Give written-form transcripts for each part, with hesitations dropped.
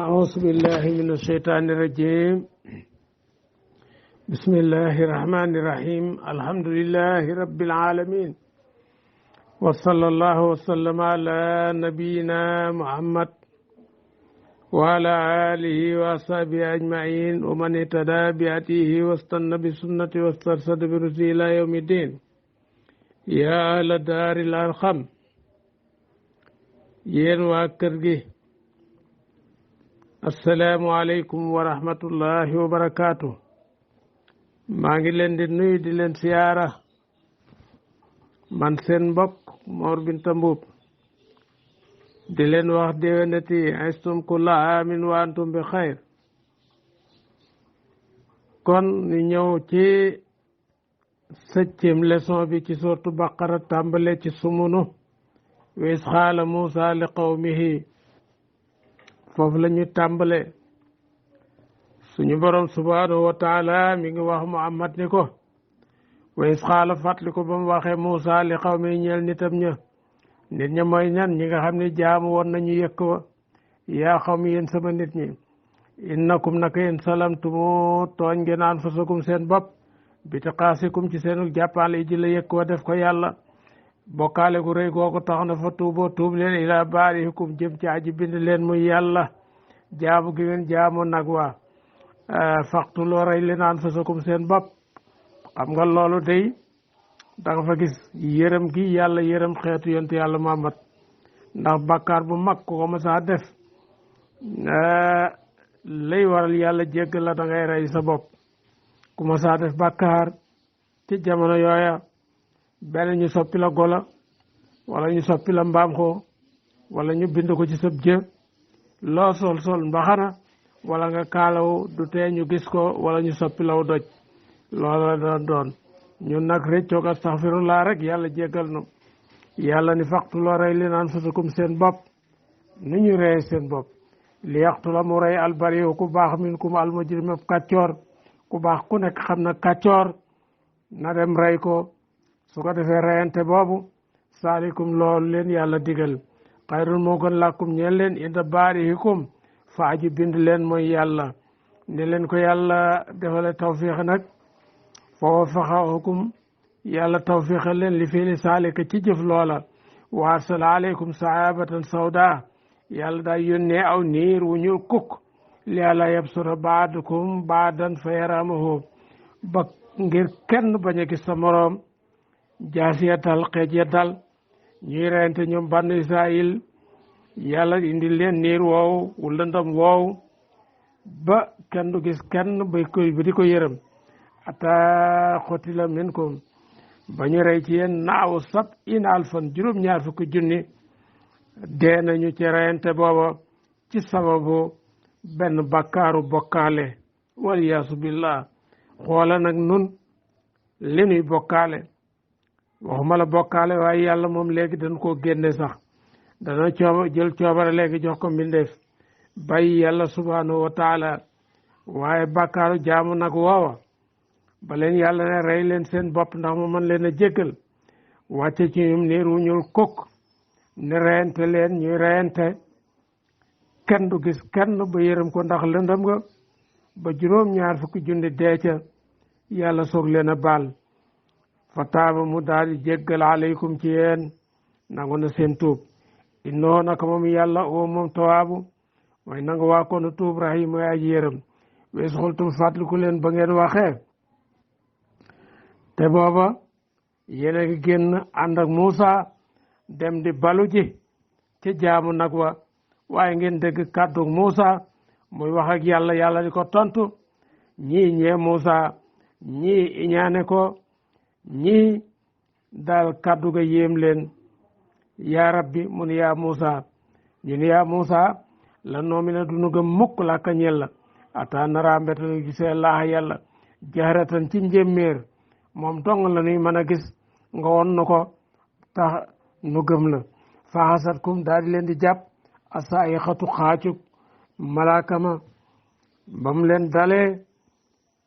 أعوذ بالله من الشيطان الرجيم بسم الله الرحمن الرحيم الحمد لله رب العالمين وصلى الله وسلم على نبينا محمد وعلى آله وصحبه أجمعين ومن اهتدى بهديه واستنى بسنته واسترشد برشده إلى يوم الدين يا أهل دار الأرقم yéen waa kër gi asalaamualeykum wa rahmatullahi wa barakaatu maa ngi leen di nuyu di leen siyaara man seen mbokk Mor Binta Mbuub di leen wax déwénati astum kulla amin wa antum bi xayr kon ñu ñëw ci 7e leçon bi ci sourate Baqara tàmbale ci sumunu wa iz qaala Muusaa li qawmihi foofu la ñu tàmbale suñu borom subhaanahu wa taala mi ngi wax Muhammad ni ko wa iz qaala fàttali ko ba mu waxee Muusaa li qawmihi ñeel nitam ña nit ña mooy ñan ñi nga xam ne jaamu woon nañu yëkk wa yaa qawmi yéen sama nit ñi innakum naka yéen salamtumu tooñ ngeen anfusakum seen bopp bi tiqaasikum ci seenu jàppale ji la yëkk wa def ko yàlla bokkaale gu rëy googu tax na fa tuuboo tuub leen ilaa baariikum jëm ci aji bind leen muy yàlla jaamu gi ngeen jaamu nag waa faqtuloo rey leen anfusakum seen bopp xam nga loolu day da nga fa gis yërëm gi yàlla yërëm xeetu yonent yàlla Muhammad ndax bàkkaar bu mag ku ko mësa def lay waral yàlla jéggal la da ngay rey sa bopp ku mësa def bàkkaar ci jamono yooya benn ñu soppi la gola wala ñu soppi la mbaam xoo wala ñu bind ko ci sëb jë loo sol mbaxana wala nga kaalaw du tee ñu gis ko wala ñu soppi law doj loolu la doon ñun nag réccoog astaxfirullah rek yàlla jéggal nu yàlla ni faqtuloo rey leen anfusakum seen bopp ni ñu rey seen bopp li yaqtula mu rey albariyu ku baax minkum almujrim kàccoor ku baax ku nekk xam na kàccoor na dem rey ko su ko defee reyante boobu saalikum loolu leen yàlla digal xayrun moo gën làkkum ñeen leen inda baarihikum fa aji bind leen mooy yàlla ne leen ko yàlla defale tawfiix nag fa waffaqakum yàlla tawfiixa leen li fiili saalika ci jëf loola wa arsala aleykum sahabatan sawda yàlla daa yónnee aw niir wu ñuul kukk li yàlla yabsura baadukum baadan fa yaramahu ba ngir kenn bañ a gis sa moroom jaasiya dal xeej ya dal ñuy reyante ñoom bann Israël yàlla indi leen niir woowu wu lëndam woowu ba kenn du gis kenn ba di ko yërëm ata xotila minkum ba ñu rey ci yéen naaw 70 alfan juróom-ñaar fukki junni dee nañu ci reyante booba ci sababu benn bakkaaru bokkaale waliyaasu billah xoola nag nun li nuy bokkaale waxuma la bokkaale waaye yàlla moom léegi dañ koo génne sax dana jël coobare léegi jox ko mbindeef bàyyi yàlla subhanahu wa taala waaye bàkkaaru jaamu nag woowa ba leen yàlla ne rey leen seen bopp ndax mu mën leen a jéggal wàcce ci ñoom niir wu ñuul kukk ne reyante leen ñuy reyante kenn du gis kenn ba yërëm ko ndax lëndëm nga ba juróom-ñaar fukki junni dee ca yàlla soog leen a baal fa taaba mu daal di jéggal aleykum ci yéen nangu na seen tuub innoo naka moom yàlla oo moom tawaabu mooy nangu waa koonu tuub rahim mooy aji yërëm wees xultum fàttaliku leen ba ngeen waxee te booba yéen a ngi génn ànd ak Muusa dem di balu ji ci jaamu nag wa waaye ngeen dégg kàddu Muusa muy wax ak yàlla yàlla di ko tontu ñii ñee Muusa ñii iñaane ko ñii daal kàddu ga yéem leen yaa rabbi mun yaa Muusa ñu ni yaa Muusa la noomi na dunu gëm mukk la ka ñel la ata nara mbetanu gisee laax yàlla jahratan ci njéeméer moom dong la nuy mën a gis nga won nu ko tax nu gëm la faxasat kum daal di leen di jàpp asa ay xatu xaacuk malaakama ba mu leen dalee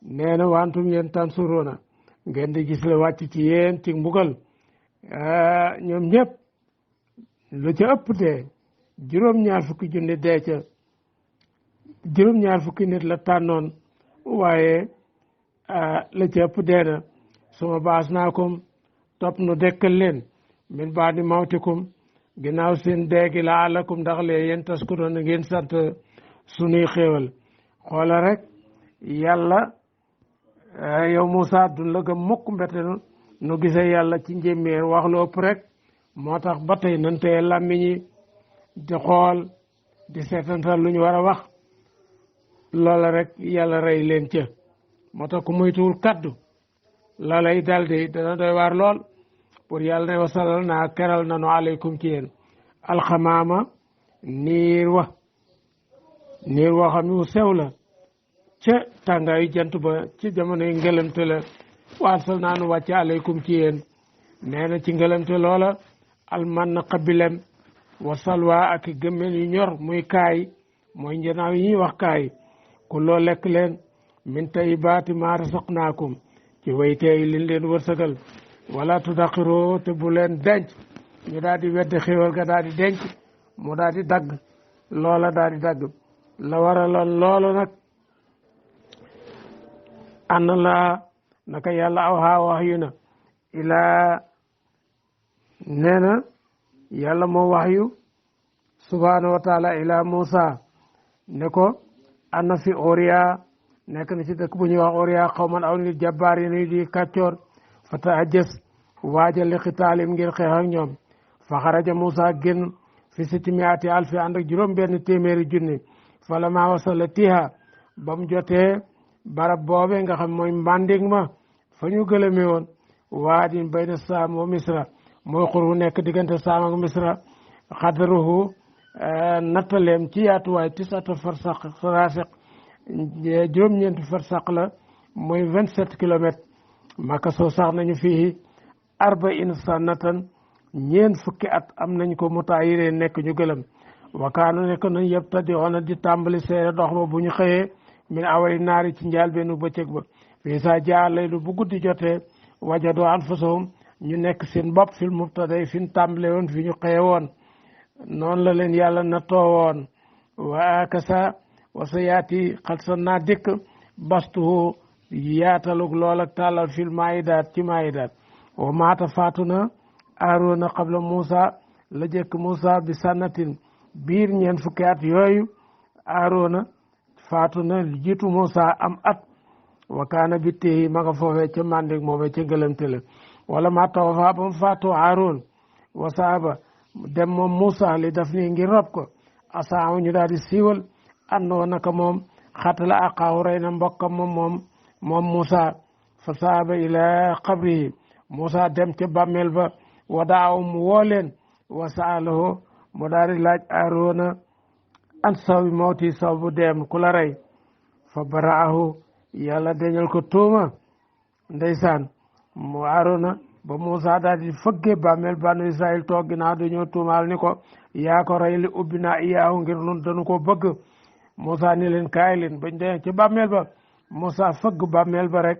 nee na wantum yéen tan suroona ngeen di gis la wàcc ci yéen ci mbugal ñoom ñëpp lu ca ëpp dee juróom-ñaar fukki junni dee ca juróom-ñaar fukki nit la tànnoon waaye la ci ëpp dee na suma baas naa kom topp nu dekkal leen min baadi mawtikum ginnaaw seen deegi la alakum ndax lee yéen taskuroon na ngeen sant sunuy xéewal xoola rek yàlla yow Moussa dun la gëm mukk mbete nu gisee yàlla ci njéeméer wax lu ëpp rek moo tax ba tey nan teye làmmiñi di xool di seetantal lu ñu war a wax loola rek yàlla rey leen ca moo tax ku moytuwul kaddu loolay daldi dana doy waar lool pour yàlla ne wasalal naa keral nanu aleykum ci yéen alxamaama niir wa xam ne wu sew la ca tàngaayu jant ba ci jamonoy ngëlamte la waasal naa nu wàcce aleykum ci yéen nee na ci ngëlamte loola alman xabilem wa salwa ak gëmmeen yu ñor muy kaay mooy njanaaw yi ñuy wax kaay ku loo lekk leen min tayyibaati maa rasaqnaakum ci wayteey liñ leen wërsëgal wala tudaqiroo te bu leen denc ñu daal di weddi xéwal ga daal di denc mu daal di dagg loola daal di dagg la waraloon loolu nag ànd laa naka yàlla aw haa wax yu na ilaa nee na yàlla moo wax yu subhaanahu wa taala ilaa Muusa ne ko ana fi Oriya nekk na ci dëkk bu ñuy wax Oriya xaw man aw nit jabbaar yi di kàccoor fa tahajjas waajal li xitaalim ngir xeex ak ñoom fa xaraja Muusa génn fi sittimiati alfi ànd ak juróom benn téeméeri junni fa la maa wasala tiha ba mu jotee barab boobe nga xam mooy mbanding ma fa ñu gëlëme woon waadin bayna saam wa misra mooy xur wu nekk diggante saam ak misra xadaruhu nattaleem ci yaatuwaay tisata farsaq sarasiq juróom-ñeenti farsaq la mooy 27 kilomètres maka soo sax nañu fii 40 sanatan ñeen fukki at am nañ ko mutaayiree nekk ñu gëlëm wakaanu nekk nañ yëpp ta di ona di tàmbali seere dox ba bu ñu xëyee min awali naari ci njaal benn bëccëg ba fii saa jaa laylu bu guddi jotee wajadu anfusahum ñu nekk seen bopp fil mubtaday fi ñu tàmbale woon fi ñu xëye woon noonu la leen yàlla na toowoon wa akasa wa sa yaati xal sa naa dikk bastuhu yaatalug lool ak tàllal fil maayidaat ci maayidaat wa maata faatu na Aaroona qabla Muusa la jëkk Muusa bi sannatin biir ñeen fukki at yooyu Aaroona faatu na jiitu Muusa am at wa kaana bi téyi ma nga foofee ca mandik moomee ca ngëlamte la wala ma taw fa ba mu faatoo Aaroon wa saaba dem moom Muusa li daf nii ngir rob ko asaaw ñu daal di siiwal àndoo naka moom xatala aqaahu rey na mbokkam moom Muusa fa saaba ila qabrihi Muusa dem ca bàmmeel ba wadaaw mu woo leen wa saalahu mu daal di laaj Aaroona an sababi mawti sababu deem ku la rey fa baraahu yàlla deñal ko tuuma ndeysaan mu Aaroona ba Muusa daal di fëggee bàmmeel banu Israël toog ginnaaw dañoo tuumaal ni ko yaa ko rey li ubbi naa iyaahu ngir nun dañu ko bëgg Muusa ni leen kaay leen bañ demee ci bàmmeel ba Muusa fëgg bàmmeel ba rek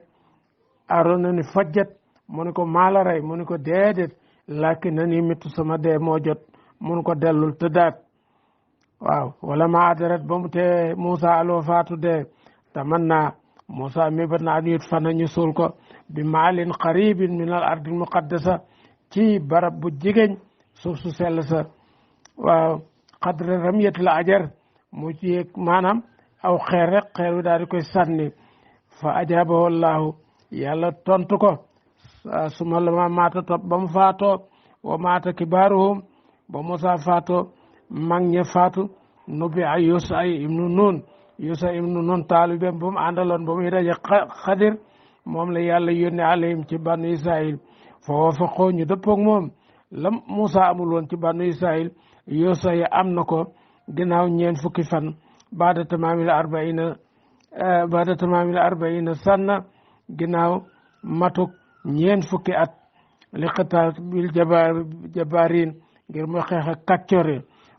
Aaroona ni fajjat mu ni ko maa la rey mu ni ko déedéet laakin na ni mittu sama dee moo jot mun ko dellul tëddaat waaw wala ma adarat ba mu te Muusa aloo faatu dee tamanna Muusa mébat na aduyut fana ñu suul ko bi maalin qaribin min al ardil muqaddasa ci barab bu jigéen suuf su sell sa waaw xadra ramiyatil ajar mu ci maanaam aw xeer rek xeer wi daal di koy sànni fa ajabahu allahu yàlla tontu ko suma la ma maata topp ba mu faatoo wa maata kibaaruhum ba Muusa faatoo mag ña faatu nubbi ay Yuusa ibnu Nun taalibeem ba mu àndaloon ba muy daje Xadir moom la yàlla yónne alayhim ci banu Israil fa wafaqoo ñu dëppoog moom la Muusa amul woon ci banu Israil Yuusa ya am na ko ginnaaw ñeen fukki fan baada tamaamil arbaina sanna ginnaaw matuk ñeen fukki at li xitaal bil jabaarin ngir mu xeex ak kàccore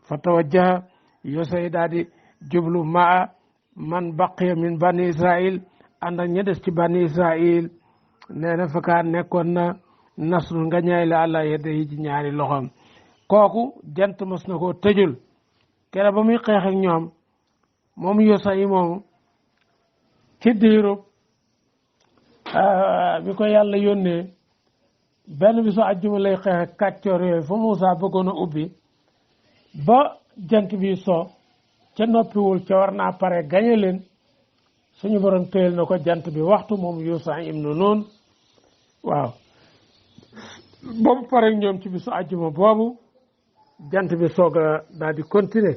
fa tawajjaha Yuusa daal di jublu maa man baqiya min bani Israil ànd ak ña des ci bani Israil nee na fakaan nekkoon na nasru nga ñaay la àlla yedde yi ci ñaari loxoom kooku jant mos na koo tëjul kere ba muy xeex ak ñoom moom yosa yi moomu ci diirub bi ko yàlla yónnee benn bi su àjjuma lay xeex kàccoor yooyu fa Moussa bëggoon a ubbi ba jant bi so ca noppiwul ca war naa pare gañe leen suñu borom téyel na ko jant bi waxtu moom Yuusa ibnu Nuun waaw boobu pare ñoom ci bisu àjjuma boobu jant bi soog a daal di continuer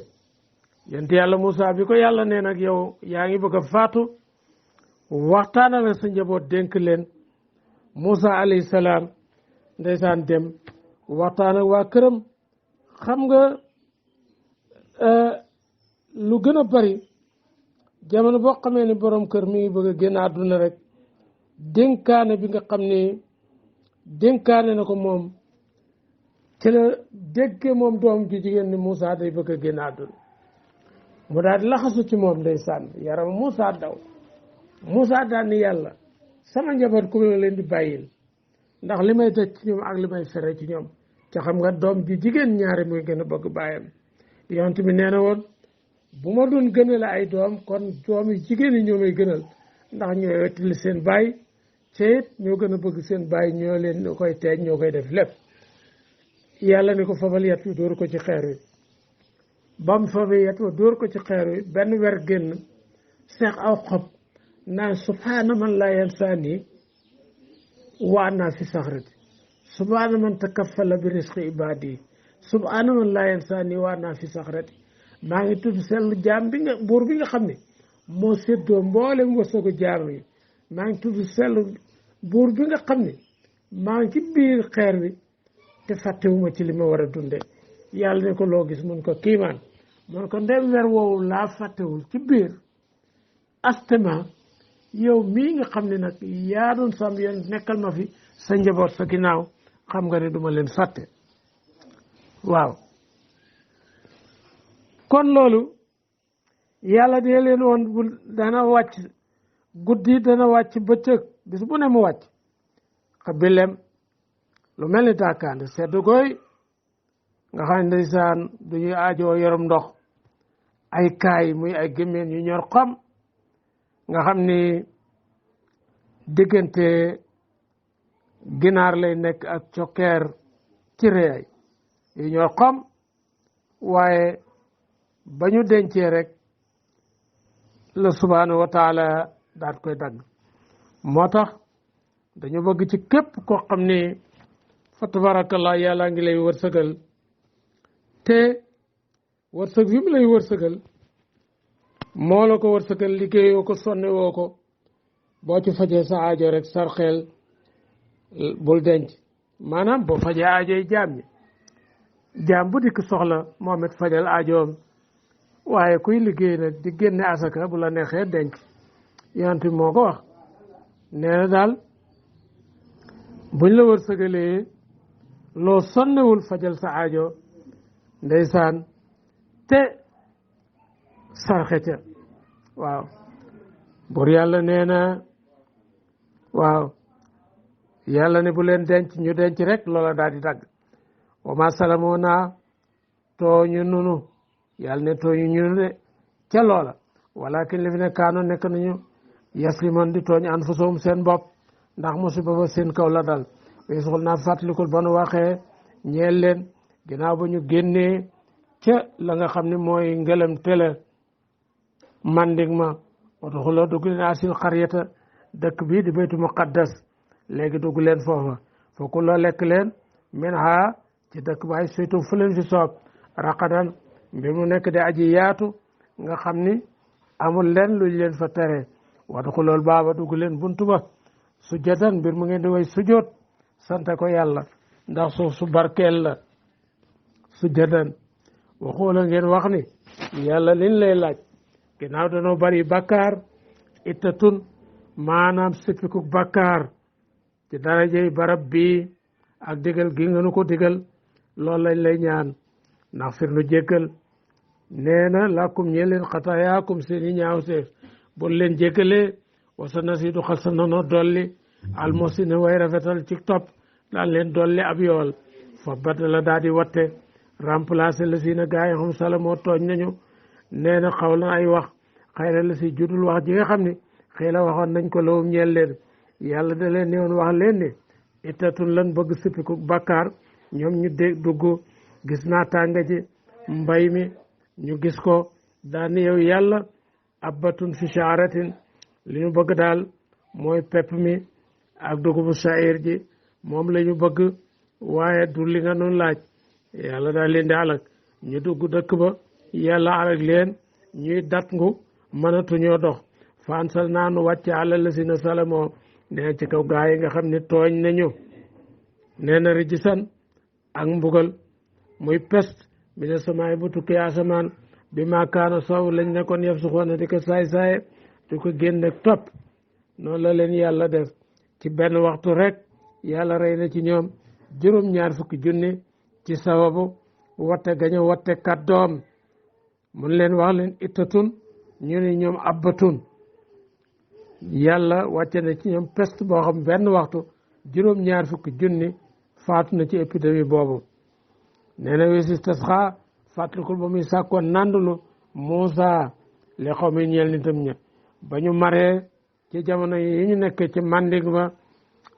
yent yàlla Moussa bi ko yàlla nee nag yow yaa ngi bëgg a faatu waxtaanal ak sa njaboot dénk leen Moussa alayhi salaam ndeysaan dem waxtaan ak waa këram xam nga lu gën a bari jamono boo xamee ni borom kër mi ngi bëgg a génn àdduna rek dénkaane bi nga xam ne dénkaane na ko moom ci la déggee moom doom ju jigéen ni Moussa day bëgg a génn àdduna mu daal di laxasu ci moom ndeysaan yaram Moussa daw Moussa daal ni yàlla sama njaboot ku ma leen di bàyyil ndax li may daj ci ñoom ak li may fere ci ñoom te xam nga doom ju jigéen ñaari muy gën a bëgg bàyyam yonent bi nee na woon bu ma doon gënale ay doom kon doom yi jigéen yi ñoo may gënal ndax ñooy wettali seen baay te it ñoo gën a bëgg seen baay ñoo leen ñoo koy teej ñoo koy def lépp yàlla ni ko fabal yet wi dóor ko ci xeer wi ba mu fabal yet wa dóor ko ci xeer wi benn wer génn seex aw xob naan subhaana man laa yansaani wa ana fi saxrati subhaana man takaffala bi risqi ibaadi subhaana man laa yansaani wa ana fi saxrati maa ngi tudd sellu jaam bi nga buur bi nga xam ne moo séddoo mboolem wërsëgu jaam yi maa ngi tudd sellu buur bi nga xam ne maa ngi ci biir xeer wi te fàttewuma ci li ma war a dunde yàlla ne ko loo gis mun ko kiimaan mun ko ndem wer woowu laa fàttewul ci biir astema yow mii nga xam ne nag yaa doon sam yoon nekkal ma fi sa njaboot sa ginnaaw xam nga ne duma leen fàtte waaw kon loolu yàlla dina leen woon bu dana wàcc guddi dana wàcc bëccëg bis bu ne mu wàcc xabilem lu mel ni tàkkaande sedd gooy nga xam ne ndeysaan duñuy aajoo yorom ndox ay kaay muy ay gémmeen yu ñor xam nga xam ni diggante ginaar lay nekk ak cokkeer ci réay yu ñor xam waaye ba ñu dencee rek la subhanahu wa taala daat koy dagg moo tax dañu bëgg ci képp koo xam ni fa tabarakallah yàlla ngi lay wërsëgal te wërsëg bi mu lay wërsëgal moo la ko wërsëgal liggéeyoo ko sonne woo ko boo ci fajee sa aajo rek sarxeel bul denc maanaam boo fajee aajoy jaam ñi jaam bu dikk soxla moom it fajal aajoom waaye kuy liggéey nag di génne asaka bu la neexee denc yonent bi moo ko wax nee na daal buñ la wërsëgalee loo sonnewul fajal sa aajo ndeysaan te sarxe ca waaw buur yàlla nee na waaw yàlla ne bu leen denc ñu denc rek loola daal di dagg wa ma salamoona tooñu nunu yàlla ne tooñu ñu de ca loola walakin li fi ne kaano nekk nañu yasliman di tooñ anfusahum seen bopp ndax musiba ba seen kaw la dal way soxal naa fàttalikul ba nu waxee ñeel leen ginnaaw ba ñu génnee ca la nga xam ne mooy ngelam tele mandig ma oto xuloo dugg leen asil xariyata dëkk bii di baytu muqaddas léegi dugg leen foofa fooku loo lekk leen min ha ci dëkk ba ay suytu fu leen fi soob raqadan mbir mu nekk de aji yaatu nga xam ni amul leen luñ leen fa tere watu xulool baaba dugg leen buntu ba sujjatan mbir mu ngeen di way sujjoot sante ko yàlla ndax suuf su barkeel la sujjatan waxoola ngeen wax ni yàlla liñ lay laaj ginnaaw danoo bari bakkaar ittatun maanaam sippiku bakkaar ci darajey barab bii ak digal gi nga nu ko digal loolu lañ lay ñaan ndax fir nu jéggal nee na làkkum ñe leen xatayaakum seeni ñaaw seef bu leen jéggalee wasa nasidu xal sa nono dolli almosine way rafetal ci topp daan leen dolli ab yool fa badala daal di watte remplacer la si na gaa yi xam sala moo tooñ nañu nee na xaw na ay wax xayra la si judul wax ji nga xam ne xëy la waxoon nañ ko lawum ñeel leen yàlla da leen ne woon wax leen ne ittatun lan bëgg sippiku bakkaar ñoom ñu dugg gis naa tànga ji mbay mi ñu gis ko daan yow yàlla abbatun fi shaaratin li ñu bëgg daal mooy pepp mi ak dugubu sha'ir ji moom la ñu bëgg waaye du li nga noonu laaj yàlla daal leen di alak ñu dugg dëkk ba yàlla alak leen ñuy dat ngu mënatuñoo dox fansal naa nu wàcce àlla la si na salamoo nee ci kaw gaa yi nga xam ne tooñ nañu nee na rijisan ak mbugal muy peste mi ne samaay bu tukkee asamaan bi maakaana sow lañ nekkoon yëf su xoona di ko saay-saaye di ko génn ak topp noonu la leen yàlla def ci benn waxtu rek yàlla rey na ci ñoom juróom-ñaar fukki junni ci sababu watte gaño watte kàddoom mun leen wax leen ittatun ñu ne ñoom abbatun yàlla wàcce na ci ñoom peste boo xam benn waxtu juróom-ñaar fukki junni faatu na ci épidémie boobu nee na wésis tasxaa fàttalikul ba muy sàkkoon nandulu Muusa li xaw mi ñeel nitam ña ba ñu maree ci jamono yi ñu nekk ci manding ba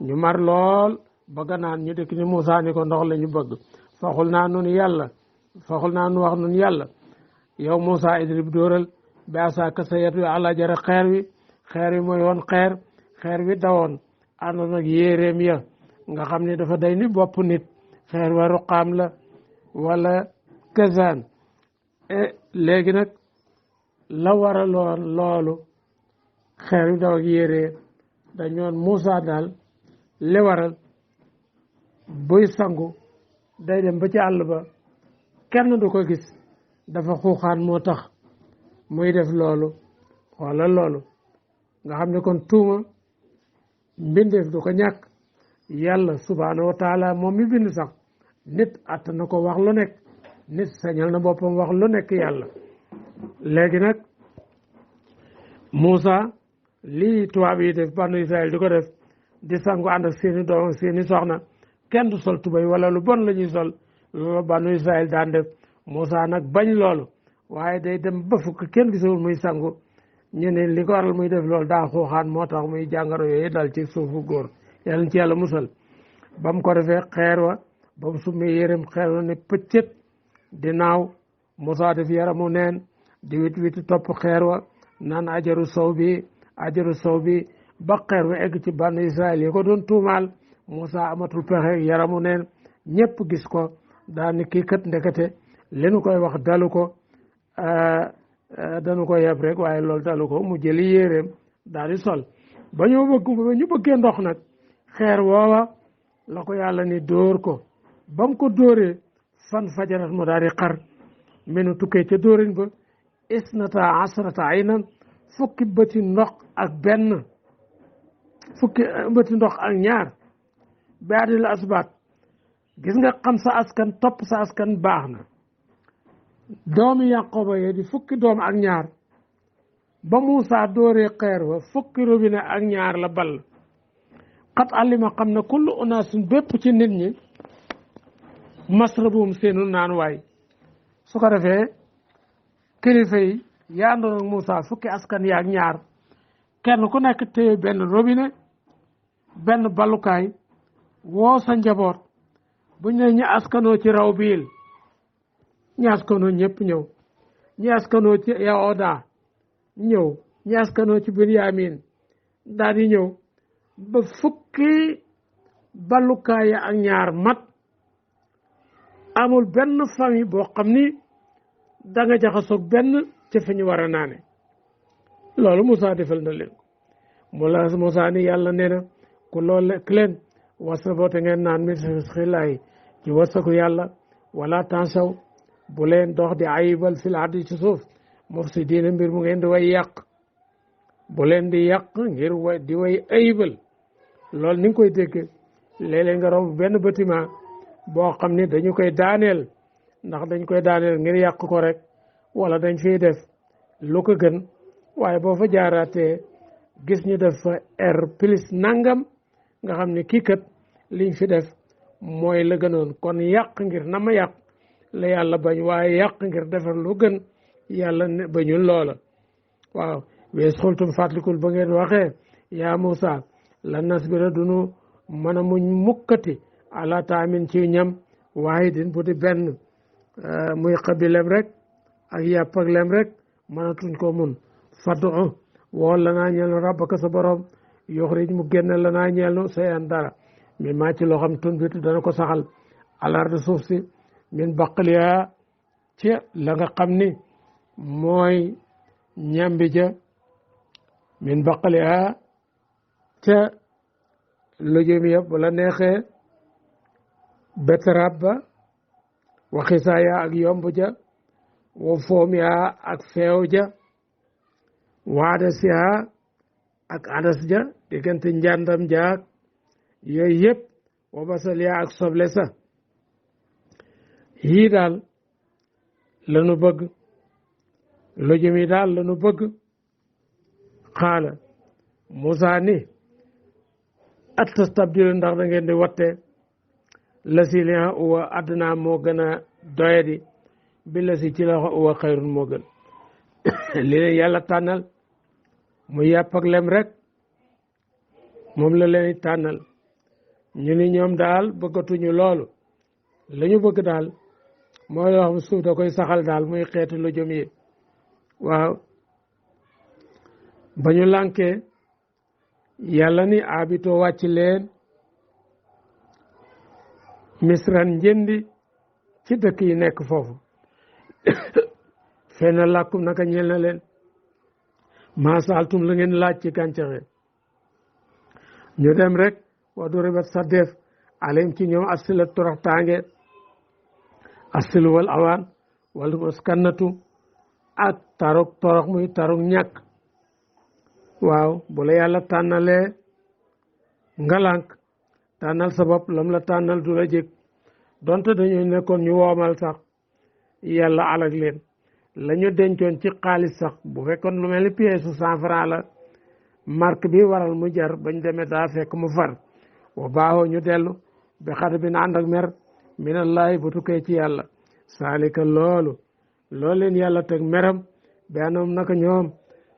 ñu mar lool bëgg naan ñu dëkk ni Muusa ni ko ndox la ñu bëgg faxul naa nun wax nun yàlla yow Muusa idrib dóoral bi asaaka sa yet wi àla jara xeer wi mooy woon xeer wi dawoon àndoon ak yéeréem ya nga xam ne dafa day ni bopp nit xeer wa ruqaam la wala kazaan léegi nag la waraloon loolu xeer wi daw ak yéeree dañoon Muusa daal li waral buy sangu day dem ba ci àll ba kenn du ko gis dafa xuuxaan moo tax muy def loolu xoolal loolu nga xam ne kon tuuma mbindeef du ko ñàkk yàlla subhaanahu wa taala moom mi bind sax nit att na ko wax lu nekk nit sañal na boppam wax lu nekk yàlla léegi nag Muusa lii tubaab yi def banu Israël di ko def di sangu ànd ak seeni doom seeni soxna kenn du sol tubay wala lu bon la ñuy sol loolu banu Israël daan def Muusa nag bañ loolu waaye day dem ba fukk kenn gisul muy sangu ñu ne li ko waral muy def loolu daa xuuxaan moo tax muy jàngoro yooyu dal ci suufu góor yàlla ci yàlla musal ba mu ko defee xeer wa ba mu summee yéreem xeer wa ne pëccët di naaw Muusa def yaramu neen di wit topp xeer wa naan ajaru sow bi ba xeer wa egg ci bànn Israël yi ko doon tuumaal Muusa amatul pexe yaramu neen ñëpp gis ko daal ni kii kat ndekete li nu koy wax dalu ko dañu ko yeb rek waaye loolu dalu ko mu jëli yéreem daal di sol ba ñu bëggee ndox nag xeer woowa la ko yàlla ni dóor ko ba mu ko dóoree fan fajarat mu daal di xar menu tukkee ca dóorin ba isnata asrata aynan fukki bëti ndox ak ñaar baadil asbaat gis nga xam sa askan topp sa askan baax na doomi Yaqooba yee di fukki doom ak ñaar ba Muusa dóoree xeer wa fukki robinet ak ñaar la ball xat alima xam na kullu unaasin bépp ci nit ñi masrabum seenu naan waay su ko defee kilifa yi yaa àndoon ak Muusa fukki askan yaa ak ñaar kenn ku nekk téye benn robinet benn ballukaay woo sa njaboot bu ñu ne ñu askanoo ci raw biil ñi askanoo ñëpp ñëw ñi askanoo ci Yahuda ñëw ñi askanoo ci Benyamin daal di ñëw ba fukki ballukaay ak ñaar mat amul benn famille boo xam ni da nga jaxasoog benn ca fi ñu war a naane loolu Moussa defal na leen ko Moussa ni yàlla nee na ku loolu lekk leen wasa boote ngeen naan mi xilaay ci wasaku yàlla wala tansaw bu leen dox di ayibal fil ardi ci suuf mufsidiina mbir mu ngeen di way yàq bu leen di yàq ngir di way ayibal loolu ni nga koy dégg léeg-léeg nga romb benn bâtiment boo xam ne dañu koy daaneel ndax dañ koy daaneel ngir yàq ko rek wala dañ fiy def lu ko gën waaye boo fa jaaraatee gis ñu def fa R+ nangam nga xam ne kii kat liñ fi def mooy la gënoon kon yàq ngir na ma yàq la yàlla bañ waaye yàq ngir defar lu gën yàlla bañul loola waaw wees xultum fàttalikul ba ngeen waxee yaa Moussa lan nasbira dunu mën a muñ mukkati ala taamin ci ñam waahidin bu di benn muy xabilem rek ak yàpp ak lem rek mënatuñ ko mun faddu woo la naa ñeel rabbaka sa borom yuxrij mu génn la naa ñeel sayan dara mi maa ci loo xam tunbitu dana ko saxal alarde suuf si min baqliya ci la nga xam ni mooy ñambi ja min baqliya ca lujum yëpp bu la neexee beterab ba wa xisaaya ak yomb ja wa foom yaa ak feew ja wa adas yaa ak adas ja diggante njàndam jaak yooyu yëpp wa basal yaa ak soble sa yii daal lanu bëgg lujum yi daal lanu bëgg xaala Moussa ni at tastabdilu ndax da ngeen di watte la si li uwa àdduna moo gën a doyadi bi la si ci la uwa xayrun moo gën li leen yàlla tànnal mu yàpp ak lem rek moom la leen tànnal ñu ni ñoom daal bëggatuñu loolu la ñu bëgg daal mooy loo xam suuf da koy saxal daal muy xeetu lu jëm yi waaw ba ñu lànkee yàlla ni abitoo wàcc leen misran njëndi ci dëkk yi nekk foofu fenn làkkum naka ñeel na leen maasaaltum la ngeen laaj ci gàncaxe ñu dem rek wa duribat sa def alayhim ci ñoom asila torox tànge asilu wal awaan wala maskannatu ak taruk torox muy taruk ñàkk waaw bu la yàlla tànnalee nga lànk tànnal sa bopp lam la tànnal du la jëg donte dañu nekkoon ñu woomal sax yàlla alag leen la ñu dencoon ci xaalis sax bu fekkoon lu mel ni pièce su 100 francs la marque bi waral mu jar bañ demee daa fekk mu far wa baaxoo ñu dellu bi xat bi na ànd ak mer minallahi bu tukkee ci yàlla saalika loolu leen yàlla teg meram bi anoom naka ñoom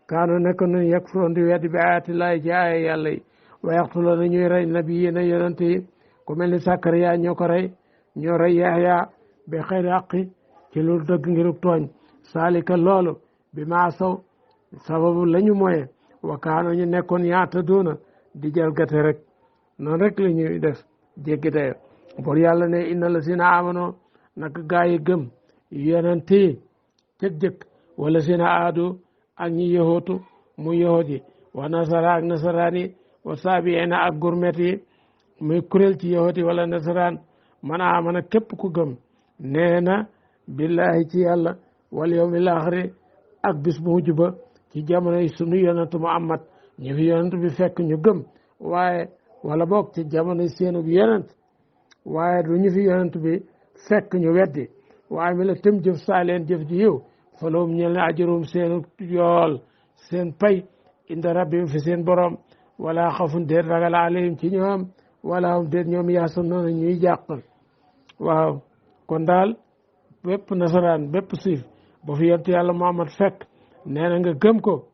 kaano nekk nañ yegg furoon di weddi bi ayaati laay ci aaya yàlla yi wa yaxtuloo na ñuy rey nabi yi na yonent yi ku mel ni Sakariya ñoo ko rey ñoo rey Yaxya bi xayri àqi ci lu dëgg ngiruk tooñ saalika loolu bi maa saw sababu la ñu moye wa kaano ñu nekkoon yaata doona di jalgate rek noonu rek la ñuy def jéggi dayo bor yàlla ne inna la sina amanoo naka gaa yi gëm yonent yi jëkk wala sina aado ak ñi yahootu mu yahoot yi wa nasara ak nasaraan yi wa saabiina ak gurmet yi muy kuréel ci yahoot yi wala nasaraan man amana képp ku gëm nee na billahi ci yàlla wal yawmil axiri ak bis bu mujj ba ci jamono yi sunu yonent Muhammad ñu fi yonent bi fekk ñu gëm waaye wala boog ci jamono yi seenu yonent waaye du ñu fi yonent bi fekk ñu weddi waaye mi la tëm jëf saa leen jëf ji yiw faloom ñel ne ajurum seenu yool seen pay inda rabbim fi seen borom wala xafun déet ragal alayhim ci ñoom wala hum déet ñoom yaasun noonu ñuy jàq waaw kon daal bépp nasaraan bépp siif ba fi yonent yàlla Muhammad fekk nee na nga gëm ko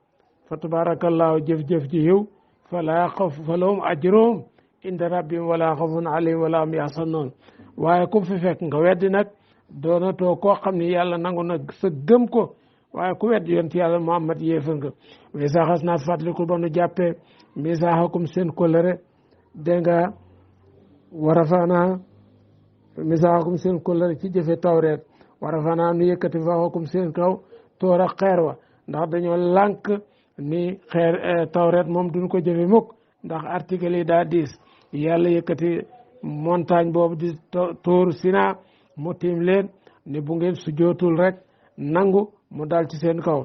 fa tabarakallahu jëf-jëf ji yiw fala xaf falahum ajruhum inda rabbihim wala xafun alayhim wala hum yaxzanun waaye ku fi fekk nga weddi nag doonatoo koo xam ne yàlla nangu nag sa gëm ko waaye ku weddi yonent yàlla Muhammad yéefar nga misa xas naa fàttaliku ba nu jàppee misaaxakum seen kóllëre dégg nga warafanaa misaaxakum seen kóllëre ci jëfe tawreet warafanaa nu yëkkati faaxakum seen kaw toor ak xeer wa ndax dañoo lànk ni xeer tawreet moom duñ ko jëfe mukk ndax article yi daa diis yàlla yëkkati montagne boobu di tóoru Sina mu tiim leen ni bu ngeen sujootul rek nangu mu dal ci seen kaw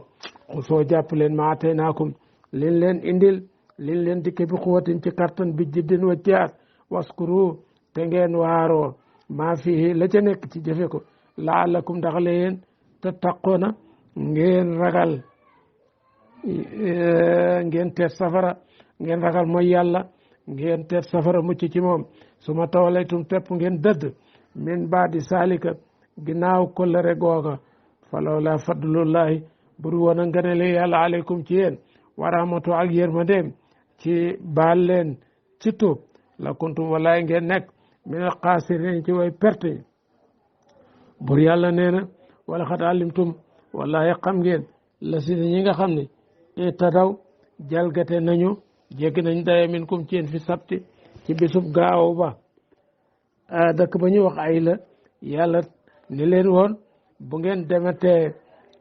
soo jàpp leen ma ateenaakum liñ leen indil liñ leen dikke bi xuwatin ci kattan bi jiddin wa jaat waskuru te ngeen waaroo maa fii la ca nekk ci jëfe ko laalakum ndax leen te taqoona ngeen ragal ngeen teet safara ngeen ragal mooy yàlla ngeen teet safara mucc ci moom su ma tawalaytum tepp ngeen dëdd min baadi saalika ginnaaw kollëre googa falawla fadlullahi buru woon a ngënale yàlla aleykum ci yéen wa rahmatu ak yërmandeem ci baal leen ci tuub la kuntum walaay ngeen nekk minal xaasiriin ci way perte yi bur yàlla nee na wala xat alimtum wallahi xam ngeen la si ñi nga xam ne tadaw jalgate nañu jéggi nañ daye min kum ci yéen fi sabti ci bisub gaaw ba dëkk ba ñuy wax ay la yàlla ni leen woon bu ngeen demetee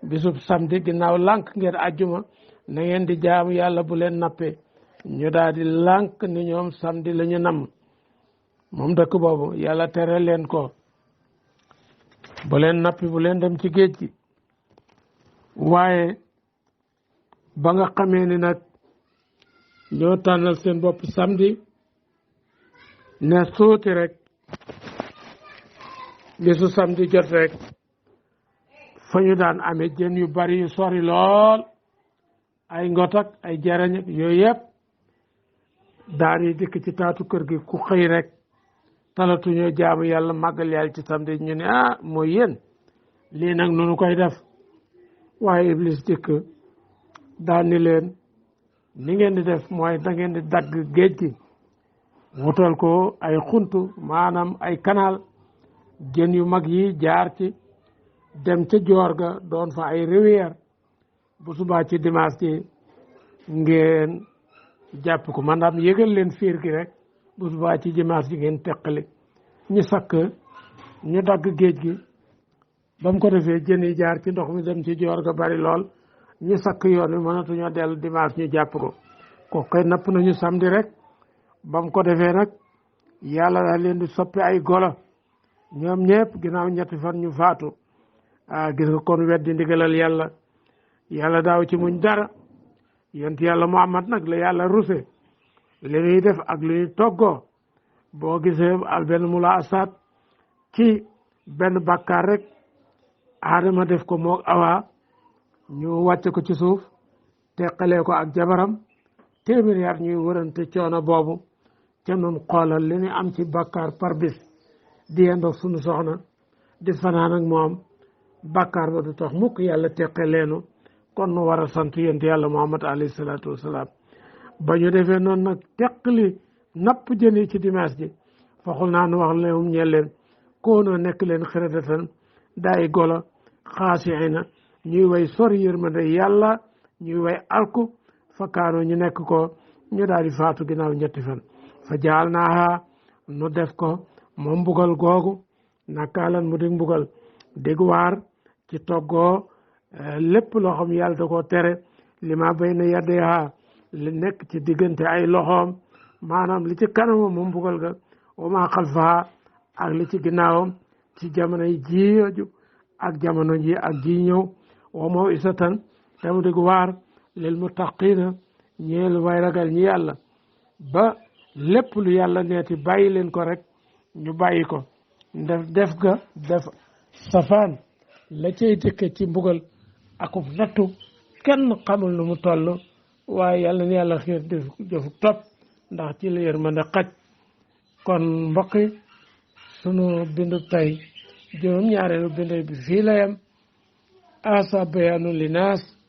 bisub samedi ginnaaw lànk ngeen àjjuma na ngeen di jaamu yàlla bu leen nappee ñu daal di lànk ni ñoom samedi la ñu namm moom dëkk boobu yàlla tere leen ko bu leen nappi bu leen dem ci géej gi waaye ba nga xamee ni nag ñoo tànnal seen bopp samedi ne suuti rek bisu samedi jot rek fa ñu daan amee jën yu bari yu sori lool ay ngot ak ay jarañ ak yooyu yëpp daan yi dikk ci taatu kër gi ku xëy rek talatuñoo jaamu yàlla màggal yàlla ci samedi ñu ne mooy yéen lii nag nunu koy def waaye iblis dikk daan ni leen ni ngeen di def mooy da ngeen di dagg géej gi wutal ko ay xuntu maanaam ay canal jën yu mag yi jaar ci dem ca joor ga doon fa ay rivière bu subaa ci dimanche ci ngeen jàpp ko maanaam yëgal leen fiir gi rek bu subaa ci dimanche ji ngeen teqali ñu sakk ñu dagg géej gi ba mu ko defee jën yi jaar ci ndox mi dem ci joor ga bari lool ñu sakk yoon wi mënatuñoo dellu dimanche ñu jàpp ko koy napp nañu samedi rek ba mu ko defee nag yàlla daal leen di soppi ay golo ñoom ñëpp ginnaaw ñetti fan ñu faatu gis nga kon weddi ndigalal yàlla daaw ci muñ dara yonent yàlla Muhammad nag la yàlla ruse li ñuy def ak li ñuy toggoo boo gisee al benn mula asaat ci benn bàkkaar rek Adama def ko moog Awa ñu wàcce ko ci suuf teqalee ko ak jabaram téeméeri at ñuy wërante coono boobu te nun xoolal li ñu am ci bàkkaar par bis di yendoog suñu soxna di fanaan ak moom bàkkaar ba du tax mukk yàlla teqe leenu kon nu war a sant yonent yàlla Muhammad alayhi salaatu wasalaam ba ñu defee noonu nag teqali napp jën yi ci dimanche ji faxul naa nu wax lewum ñeel leen koonoo nekk leen xiradatan daay golo xaasiina ñuy way sori yërmande yàlla ñuy way alku fakkaanoo ñu nekk ko ñu daal di faatu ginnaaw ñetti fan fa jaal naaha nu def ko moom mbugal googu nakaalan mu dig mbugal dig waar ci toggoo lépp loo xam yàlla da koo tere li ma bay na yaddeha li nekk ci diggante ay loxoom maanaam li ci kanamam moom mbugal ga wa ma xalfaha ak li ci ginnaawam ci jamono yi ji ak jamono ji ak ji ñëw wa moo isatan te mu dig waar lil muttaqina ñeel way ragal ñi yàlla ba lépp lu yàlla neeti bàyyi leen ko rek ñu bàyyi ko def safaan la cay dëkke ci mbugal akub nattu kenn xamul nu mu toll waaye yàlla ni yàlla xiir jëfu topp ndax ci la yërmande xaj kon mbokk yi sunu bindu tey juróom-ñaareelu bind bi fii la yem asa bayaanu linaas